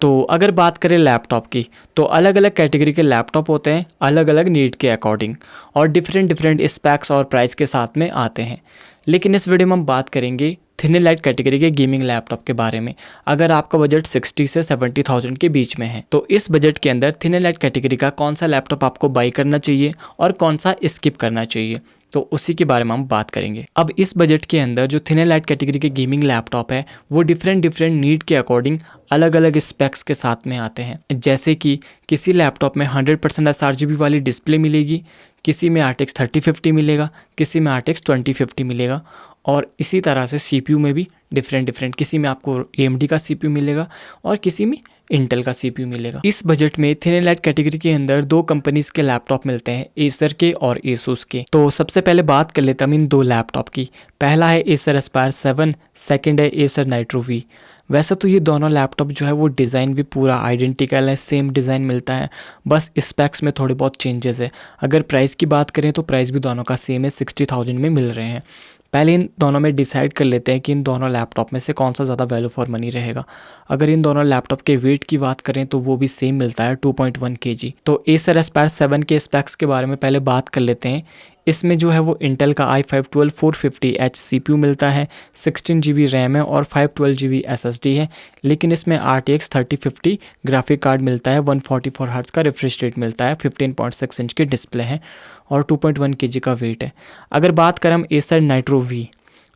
तो अगर बात करें लैपटॉप की, तो अलग अलग कैटेगरी के लैपटॉप होते हैं अलग अलग नीड के अकॉर्डिंग, और डिफरेंट स्पेक्स और प्राइस के साथ में आते हैं। लेकिन इस वीडियो में हम बात करेंगे थिन एंड लाइट कैटेगरी के गेमिंग लैपटॉप के बारे में। अगर आपका बजट 60 से 70,000 के बीच में है, तो इस बजट के अंदर थिन एंड लाइट कैटेगरी का कौन सा लैपटॉप आपको बाई करना चाहिए और कौन सा स्किप करना चाहिए, तो उसी के बारे में हम बात करेंगे। अब इस बजट के अंदर जो थिन एंड लाइट कैटेगरी के गेमिंग लैपटॉप है, वो डिफरेंट नीड के अकॉर्डिंग अलग अलग स्पेक्स के साथ में आते हैं। जैसे कि किसी लैपटॉप में 100% sRGB वाली डिस्प्ले मिलेगी, किसी में RTX 3050 मिलेगा, किसी में RTX 2050 मिलेगा, और इसी तरह से CPU में भी डिफरेंट किसी में आपको AMD का CPU मिलेगा और किसी में इंटेल का CPU मिलेगा। इस बजट में थिन एंड लाइट कैटेगरी के अंदर दो कंपनीज के लैपटॉप मिलते हैं, एसर के और एसूस के। तो सबसे पहले बात कर लेते हैं हम इन दो लैपटॉप की। पहला है एसर एस्पायर 7, सेकंड है एसर नाइट्रो वी। वैसे तो ये दोनों लैपटॉप जो है वो डिज़ाइन भी पूरा आइडेंटिकल है, सेम डिज़ाइन मिलता है, बस स्पेक्स में थोड़े बहुत चेंजेस है। अगर प्राइस की बात करें तो प्राइस भी दोनों का सेम है, 60,000 में मिल रहे हैं। पहले इन दोनों में डिसाइड कर लेते हैं कि इन दोनों लैपटॉप में से कौन सा ज़्यादा वैल्यू फॉर मनी रहेगा। अगर इन दोनों लैपटॉप के वेट की बात करें तो वो भी सेम मिलता है, 2.1 kg। तो एसर एस्पायर 7 के स्पेक्स के बारे में पहले बात कर लेते हैं। इसमें जो है वो इंटेल का i5 1250H CPU मिलता है, 16 GB रैम है और 512 GB SSD है। लेकिन इसमें RTX 3050 ग्राफिक कार्ड मिलता है, 144 हर्ट्ज़ का रिफ्रेश रेट मिलता है, 15.6 इंच की डिस्प्ले है और 2.1 kg का वेट है। अगर बात करें हम एसर नाइट्रो वी,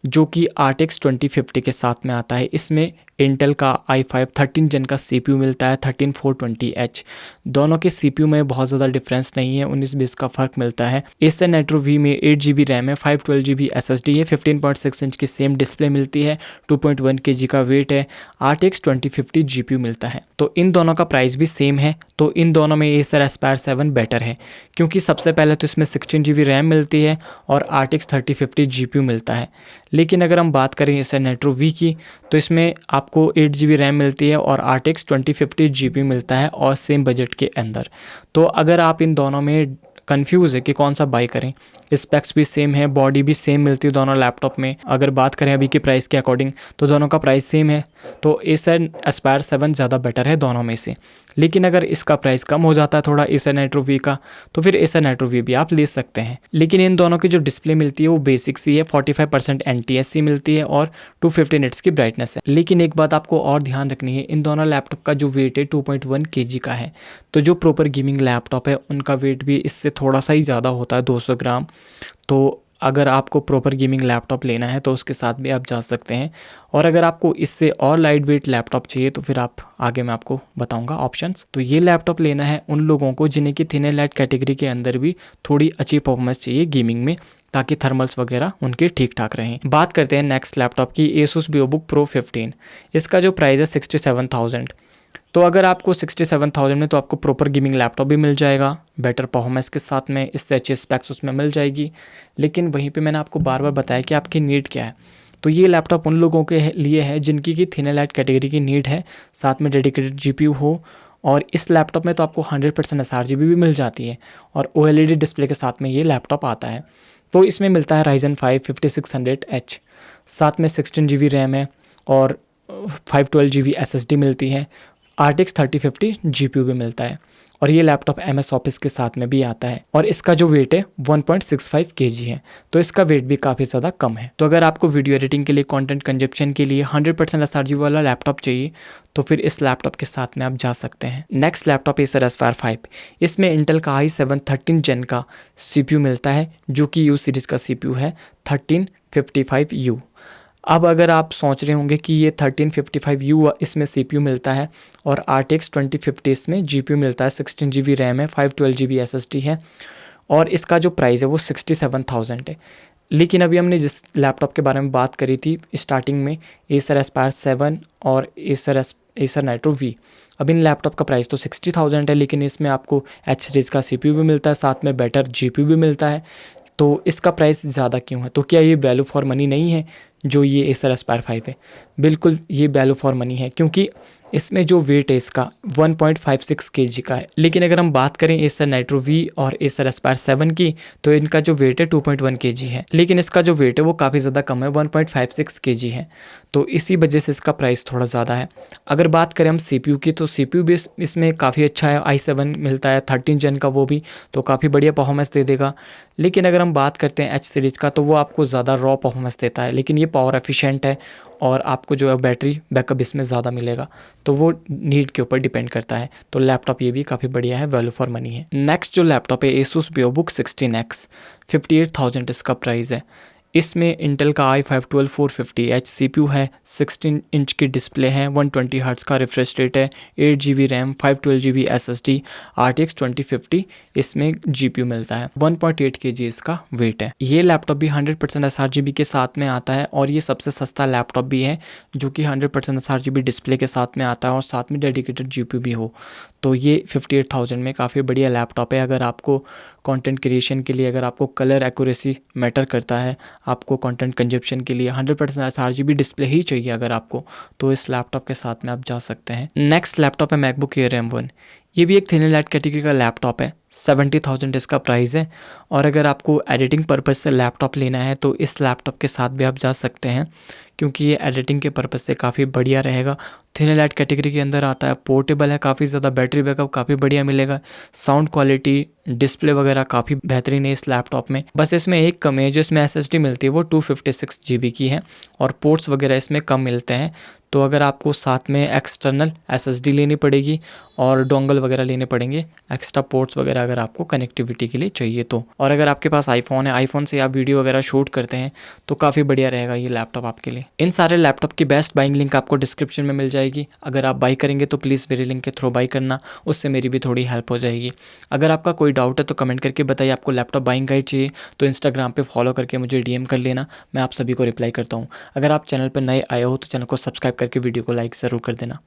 जो कि RTX 2050 के साथ में आता है, इसमें इंटेल का i5 13 जन का CPU मिलता है, 13420H। दोनों के CPU में बहुत ज़्यादा डिफरेंस नहीं है, 19-20 का फ़र्क मिलता है। एसर नाइट्रो वी में 8 GB रैम है, 512 GB SSD है, 15.6 इंच की सेम डिस्प्ले मिलती है, 2.1 kg का वेट है, RTX 2050 GPU मिलता है। तो इन दोनों का प्राइस भी सेम है। तो इन दोनों में एसर एस्पायर 7 बेटर है, क्योंकि सबसे पहले तो इसमें 16 GB रैम मिलती है और RTX 3050 GPU मिलता है। लेकिन अगर हम बात करें एसर नाइट्रो वी की, तो इसमें आपको 8 GB रैम मिलती है और RTX 2050 GPU मिलता है और सेम बजट के अंदर। तो अगर आप इन दोनों में कंफ्यूज है कि कौन सा बाई करें, स्पेक्स भी सेम है, बॉडी भी सेम मिलती है दोनों लैपटॉप में। अगर बात करें अभी के प्राइस के अकॉर्डिंग तो दोनों का प्राइस सेम है, तो एसर एस्पायर 7 ज़्यादा बेटर है दोनों में से। लेकिन अगर इसका प्राइस कम हो जाता है थोड़ा एसर नाइट्रो वी का, तो फिर एसर नाइट्रो वी भी आप ले सकते हैं। लेकिन इन दोनों की जो डिस्प्ले मिलती है वो बेसिक सी है, 45% NTSC मिलती है और 250 निट्स की ब्राइटनेस है। लेकिन एक बात आपको और ध्यान रखनी है, इन दोनों लैपटॉप का जो वेट है 2.1 kg का है। तो जो प्रॉपर गेमिंग लैपटॉप है उनका वेट भी इससे थोड़ा सा ही ज़्यादा होता है, 200 ग्राम। तो अगर आपको प्रॉपर गेमिंग लैपटॉप लेना है तो उसके साथ भी आप जा सकते हैं। और अगर आपको इससे और लाइट वेट लैपटॉप चाहिए तो फिर आप आगे मैं आपको बताऊंगा ऑप्शंस। तो ये लैपटॉप लेना है उन लोगों को जिन्हें की थिन एंड लाइट कैटेगरी के अंदर भी थोड़ी अच्छी परफॉर्मेंस चाहिए गेमिंग में, ताकि थर्मल्स वगैरह उनके ठीक ठाक रहें। बात करते हैं नेक्स्ट लैपटॉप की, Asus VivoBook Pro 15। इसका जो प्राइस है 67,000। तो अगर आपको 67,000 में तो आपको प्रॉपर गेमिंग लैपटॉप भी मिल जाएगा बेटर परफॉर्मेंस के साथ में, इससे अच्छे स्पेक्स उसमें मिल जाएगी। लेकिन वहीं पे मैंने आपको बार बार बताया कि आपकी नीड क्या है। तो ये लैपटॉप उन लोगों के लिए है जिनकी की थिन एंड लाइट कैटेगरी की नीड है, साथ में डेडिकेटेड GPU हो, और इस लैपटॉप में तो आपको 100% sRGB भी मिल जाती है और OLED डिस्प्ले के साथ में ये लैपटॉप आता है। तो इसमें मिलता है Ryzen 5 5600H, साथ में 16 GB रैम है और 512 GB SSD मिलती है, RTX 3050 GPU भी मिलता है, और ये लैपटॉप MS ऑफिस के साथ में भी आता है। और इसका जो वेट है 1.65 kg है, तो इसका वेट भी काफ़ी ज़्यादा कम है। तो अगर आपको वीडियो एडिटिंग के लिए, कंटेंट कंजप्शन के लिए 100% sRGB वाला लैपटॉप चाहिए तो फिर इस लैपटॉप के साथ में आप जा सकते हैं। नेक्स्ट लैपटॉप है एसर एस्पायर 5। इसमें इंटेल का i7 13 जेन का CPU मिलता है, जो कि U सीरीज़ का CPU है, 1355U। अब अगर आप सोच रहे होंगे कि ये 1355U इसमें CPU मिलता है और RTX 2050 इसमें GPU मिलता है, 16 GB रैम है, 512 GB SSD है, और इसका जो प्राइस है वो 67,000 है। लेकिन अभी हमने जिस लैपटॉप के बारे में बात करी थी स्टार्टिंग में, एसर एस्पायर 7 और एसर नाइट्रो वी, अब इन लैपटॉप का प्राइस तो 60,000 है, लेकिन इसमें आपको H सीरीज़ का CPU भी मिलता है, साथ में बेटर GPU भी मिलता है। तो इसका प्राइस ज़्यादा क्यों है? तो क्या ये वैल्यू फॉर मनी नहीं है जो ये एसर एस्पायर 5 है? बिल्कुल ये वैल्यू फॉर मनी है, क्योंकि इसमें जो वेट है इसका 1.56 kg का है। लेकिन अगर हम बात करें एसर नाइट्रो वी और एसर एस्पायर 7 की, तो इनका जो वेट है 2.1 kg है, लेकिन इसका जो वेट है वो काफ़ी ज़्यादा कम है, 1.56 kg है। तो इसी वजह से इसका प्राइस थोड़ा ज़्यादा है। अगर बात करें हम CPU की, तो CPU भी इसमें काफ़ी अच्छा है, i7 मिलता है 13 जन का वो भी, तो काफ़ी बढ़िया परफॉर्मेंस दे देगा। लेकिन अगर हम बात करते हैं H सीरीज़ का, तो वो आपको ज़्यादा रॉ परफॉर्मेंस देता है, लेकिन ये पावर एफिशिएंट है और आपको जो है बैटरी बैकअप इसमें ज़्यादा मिलेगा। तो वो नीड के ऊपर डिपेंड करता है। तो लैपटॉप ये भी काफ़ी बढ़िया है, वैल्यू फॉर मनी है। नेक्स्ट जो लैपटॉप है Asus VivoBook 16X, 58,000 इसका प्राइस है। इसमें इंटेल का i5 1250H CPU है, 16 इंच की डिस्प्ले है, 120 हर्ट्ज का रिफ्रेश रेट है, 8 GB RAM, 512 GB SSD, RTX 2050 इसमें GPU मिलता है, 1.8 kg इसका वेट है। ये लैपटॉप भी 100% sRGB के साथ में आता है और ये सबसे सस्ता लैपटॉप भी है जो कि 100% sRGB डिस्प्ले के साथ में आता है और साथ में डेडिकेटेड GPU भी हो। तो ये 58,000 में काफ़ी बढ़िया लैपटॉप है। अगर आपको कंटेंट क्रिएशन के लिए, अगर आपको कलर एक्यूरेसी मैटर करता है, आपको कंटेंट कंजप्शन के लिए 100% sRGB डिस्प्ले ही चाहिए अगर आपको, तो इस लैपटॉप के साथ में आप जा सकते हैं। नेक्स्ट लैपटॉप है मैकबुक एयर M1। ये भी एक थिन एंड लाइट कैटेगरी का लैपटॉप है, 70,000 इसका प्राइस है। और अगर आपको एडिटिंग पर्पज़ से लैपटॉप लेना है तो इस लैपटॉप के साथ भी आप जा सकते हैं, क्योंकि ये एडिटिंग के पर्पज़ से काफ़ी बढ़िया रहेगा। थिन एंड लाइट कैटेगरी के अंदर आता है, पोर्टेबल है, काफ़ी ज़्यादा बैटरी बैकअप काफ़ी बढ़िया मिलेगा, साउंड क्वालिटी, डिस्प्ले वगैरह काफ़ी बेहतरीन है इस लैपटॉप में। बस इसमें एक कमी है, जो इसमें SSD मिलती है वो 256 GB की है और पोर्ट्स वगैरह इसमें कम मिलते हैं। तो अगर आपको साथ में एक्सटर्नल SSD लेनी पड़ेगी और डोंगल वगैरह लेने पड़ेंगे, एक्स्ट्रा पोर्ट्स वगैरह अगर आपको कनेक्टिविटी के लिए चाहिए तो। और अगर आपके पास आईफोन है, आईफोन से आप वीडियो वगैरह शूट करते हैं तो काफ़ी बढ़िया रहेगा ये लैपटॉप आपके लिए। इन सारे लैपटॉप की बेस्ट बाइंग लिंक आपको डिस्क्रिप्शन में मिल जाएगी। अगर आप बाई करेंगे तो प्लीज़ मेरे लिंक के थ्रू बाई करना, उससे मेरी भी थोड़ी हेल्प हो जाएगी। अगर आपका कोई डाउट है तो कमेंट करके बताइए। आपको लैपटॉप बाइंग गाइड चाहिए तो इंस्टाग्राम पे फॉलो करके मुझे DM कर लेना, मैं आप सभी को रिप्लाई करता हूँ। अगर आप चैनल पर नए आए हो तो चैनल को सब्सक्राइब करके वीडियो को लाइक ज़रूर कर देना।